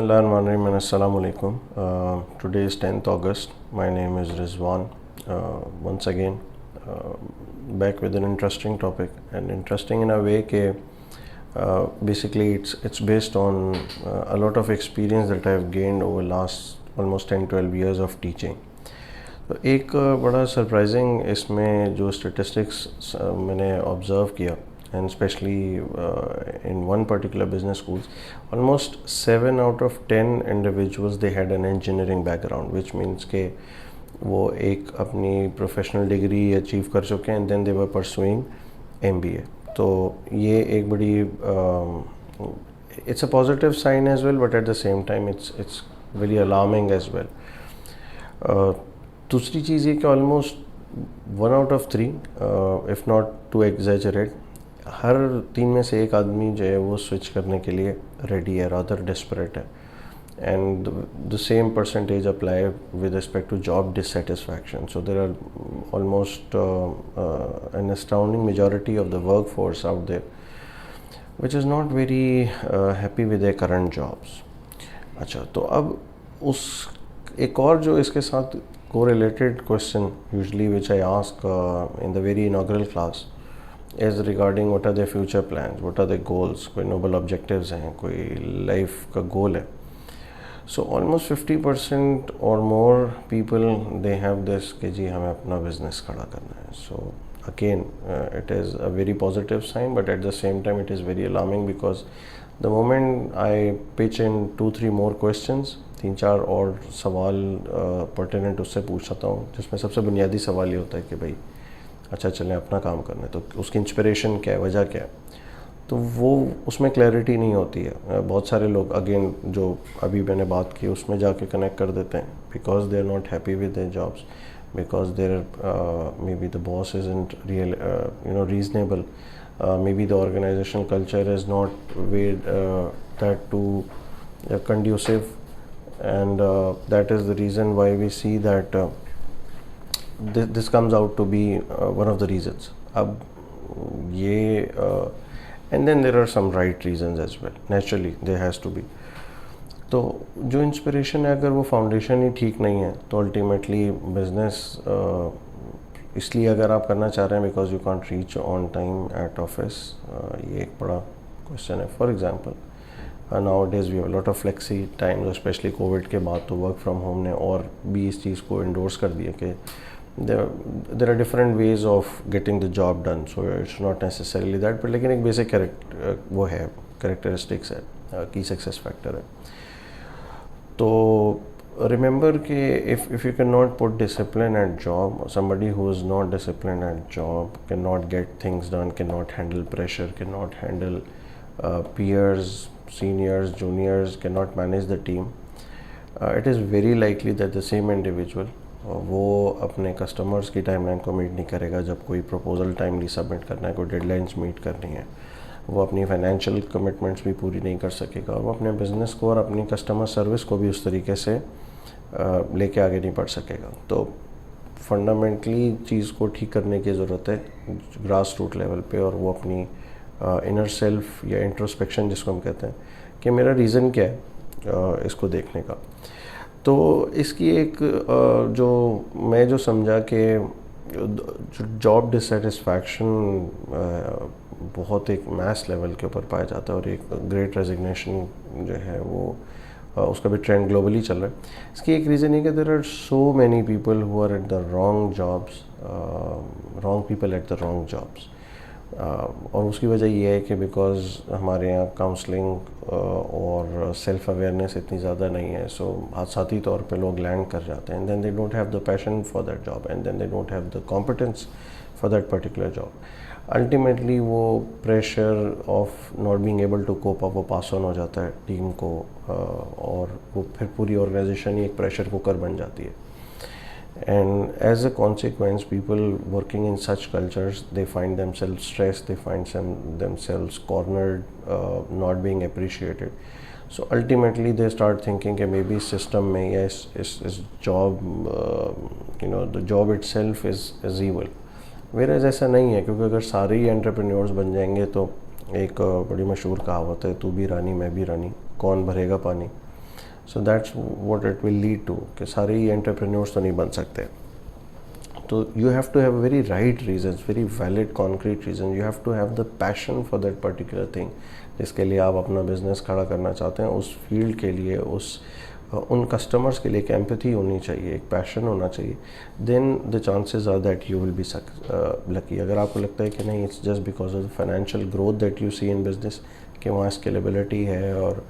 Bismillahirrahmanirrahim. Assalamu alaikum. Today is 10th August. My name is Rizwan. Once again, back with an interesting topic, and interesting in a way that basically it's based on a lot of experience that I have gained over last almost 10-12 years of teaching. तो एक बड़ा surprising इसमें जो statistics मैंने observe किया, and especially in one particular business schools, almost 7 out of 10 individuals they had an engineering background, which means के वो एक अपनी प्रोफेशनल डिग्री अचीव कर चुके हैं, and then they were pursuing MBA. तो ये एक बड़ी it's a positive sign as well, but at the same time it's very alarming as well. दूसरी चीज़ ये कि almost 1 out of 3, if not to exaggerate, हर 3 में से एक आदमी जो है वो स्विच करने के लिए रेडी है, रादर डेस्परेट है. And the same percentage apply with respect to job dissatisfaction. So there are almost an astounding majority of the work force out there which is not very happy with their current jobs. अच्छा, तो अब उस एक और जो इसके साथ correlated question usually which I ask in the very inaugural class is regarding what are their future plans, what are their goals, कोई noble objectives हैं, कोई life का goal है. So almost 50% or more people they have this कि जी हमें अपना business खड़ा करना है. So again it is a very positive sign, but at the same time it is very alarming because the moment I pitch in 2-3 more questions, 3-4 और सवाल pertinent उससे पूछता हूँ, जिसमें सबसे बुनियादी सवाल ये होता है कि भाई अच्छा चलें अपना काम करना है, तो उसकी इंस्पिरेशन क्या है, वजह क्या है. तो वो उसमें क्लैरिटी नहीं होती है. बहुत सारे लोग अगेन जो अभी मैंने बात की उसमें जाके कनेक्ट कर देते हैं, because they are not happy with their jobs, because there may be the boss isn't real reasonable, maybe the organizational culture is not that too conducive, and that is the reason why we see that this comes out to be one of the reasons. अब ये and then there are some right reasons as well. Naturally there has to be. तो जो inspiration है, अगर वो foundation ही ठीक नहीं है तो अल्टीमेटली बिजनेस इसलिए अगर आप करना चाह रहे हैं because you can't reach on time at office, ये एक बड़ा क्वेश्चन है. For example nowadays we have lot of flexi time, specially Covid के बाद तो वर्क फ्रॉम होम ने और भी इस चीज़ को इंडोर्स कर दिया कि there are different ways of getting the job done. So it's not necessarily that, but लेकिन एक बेसिक वो है, करेक्टरिस्टिक्स है, की सक्सेस फैक्टर है. तो remember कि if you cannot put discipline at job, somebody who is not disciplined at job cannot get things done, cannot handle pressure, cannot handle peers, seniors, juniors, cannot manage the team, it is very likely that the same individual वो अपने customers की timeline को meet नहीं करेगा. जब कोई proposal timely submit करना है, कोई डेडलाइंस मीट करनी है, वो अपनी फाइनेंशियल कमिटमेंट्स भी पूरी नहीं कर सकेगा, और वो अपने बिज़नेस को और अपनी कस्टमर सर्विस को भी उस तरीके से लेके आगे नहीं बढ़ सकेगा. तो फंडामेंटली चीज़ को ठीक करने की ज़रूरत है ग्रास रूट लेवल पे, और वो अपनी इनर सेल्फ या इंट्रोस्पेक्शन जिसको हम कहते हैं कि मेरा रीज़न क्या है इसको देखने का. तो इसकी एक जो मैं जो समझा कि जॉब डिससेटिस्फैक्शन बहुत एक मैस लेवल के ऊपर पाया जाता है, और एक ग्रेट रेजिग्नेशन जो है वो उसका भी ट्रेंड ग्लोबली चल रहा है. इसकी एक रीज़न ये कि there are so many people who are at the wrong jobs, wrong people at the wrong jobs. और उसकी वजह ये है कि बिकॉज हमारे यहाँ काउंसलिंग और सेल्फ अवेयरनेस इतनी ज़्यादा नहीं है. सो हादसाती तौर पे लोग लैंड कर जाते हैं, and then they don't have the passion for that job, and then they don't have the competence for that particular job. Ultimately वो pressure of not being able to cope up वो pass on हो जाता है team को, और वो फिर पूरी ऑर्गेनाइजेशन ही एक प्रेशर कुकर बन जाती है. And as a consequence, people working in such cultures, they find themselves stressed, they find themselves cornered, not being appreciated. So ultimately they start thinking that maybe system में is job, the job itself is evil. Whereas ऐसा नहीं है, क्योंकि अगर सारे ही entrepreneurs बन जाएंगे तो एक बड़ी मशहूर कहावत है, तू भी रानी मैं भी रानी, कौन भरेगा पानी. So that's what it will lead to कि सारे ही एंटरप्रेन्योर्स तो नहीं बन सकते. तो you have to have very right reasons, very valid concrete reason. You have to have the passion for that particular thing जिसके लिए आप अपना बिजनेस खड़ा करना चाहते हैं. उस फील्ड के लिए, उन कस्टमर्स के लिए एक एम्पैथी होनी चाहिए, एक पैशन होना चाहिए. Then the chances are that you will be lucky. अगर आपको लगता है कि नहीं, it's just because of the financial growth that you see in business कि वहाँ स्केलेबिलिटी है और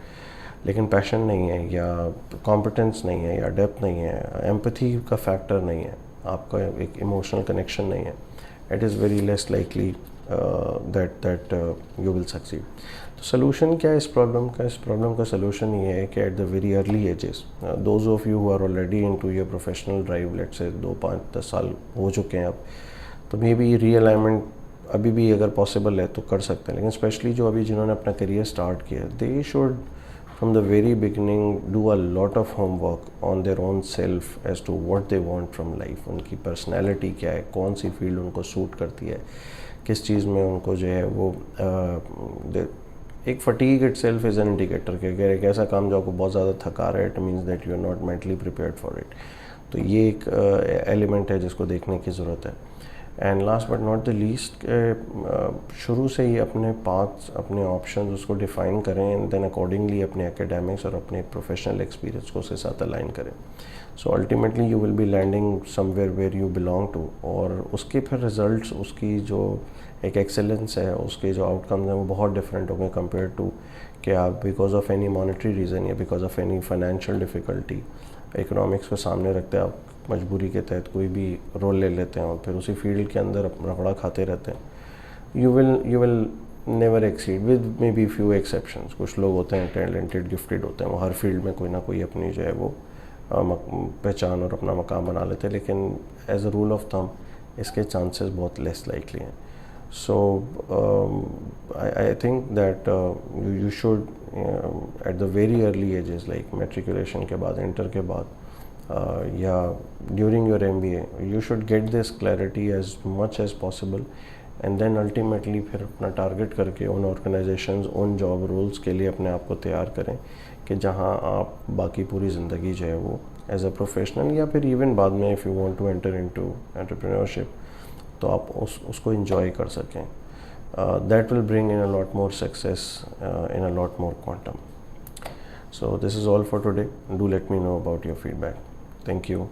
लेकिन पैशन नहीं है या कॉम्पिटेंस नहीं है या डेप्थ नहीं है, एम्पैथी का फैक्टर नहीं है, आपका एक इमोशनल कनेक्शन नहीं है, it is very less likely that you will succeed. तो सोल्यूशन क्या है इस प्रॉब्लम का? इस प्रॉब्लम का सोल्यूशन ये है कि at the very early ages, those of you who are already into your professional drive, let's say 2, 5, 10 साल हो चुके हैं अब, तो मे बी रीअलाइनमेंट अभी भी अगर पॉसिबल है तो कर सकते हैं. लेकिन स्पेशली जो अभी जिन्होंने अपना करियर स्टार्ट किया, they should from the very beginning do a lot of homework on their own self as to what they want from life. उनकी personality क्या है, कौन सी फील्ड उनको सूट करती है, किस चीज़ में उनको जो है वो एक fatigue it self is an indicator कि अगर एक ऐसा काम जो आपको बहुत ज़्यादा थका रहा है, it means that you are not mentally prepared for it. तो ये एक एलिमेंट है जिसको देखने की ज़रूरत है. And last but not the least, शुरू से ही अपने पाथ्स, अपने ऑप्शंस उसको डिफ़ाइन करें एंड देन अकॉर्डिंगली अपने एकेडमिक्स और अपने प्रोफेशनल एक्सपीरियंस को उसके साथ अलाइन करें. So ultimately you will be landing somewhere where you belong to. और उसके फिर रिजल्ट्स, उसकी जो एक एक्सेलेंस है, उसके जो आउटकम्स हैं वो बहुत डिफरेंट होंगे कंपेयर टू कि आप because of any monetary reason या because of any financial difficulty economics को सामने रखते हैं, आप मजबूरी के तहत कोई भी रोल ले लेते हैं और फिर उसी फील्ड के अंदर रगड़ा खाते रहते हैं. You will never exceed with may be few exceptions. कुछ लोग होते हैं टैलेंटेड, गिफ्टेड होते हैं, वो हर फील्ड में कोई ना कोई अपनी जो है वो पहचान और अपना मकाम बना लेते हैं. लेकिन as a rule of thumb इसके चांसेस बहुत लेस लाइकली हैं. So I think that you should at the very early ages, like matriculation के बाद, इंटर के बाद, या during your MBA, you should get this clarity as much as possible and then ultimately फिर अपना target करके उन ऑर्गेनाइजेशंस, उन जॉब रोल्स के लिए अपने आप को तैयार करें कि जहां आप बाकी पूरी ज़िंदगी जो है वो एज अ प्रोफेशनल या फिर इवन बाद में if you want to enter into entrepreneurship तो आप उसको इंजॉय कर सकें. That will bring in a lot more success in a lot more quantum. So this is all for today. Do let me know about your feedback. Thank you.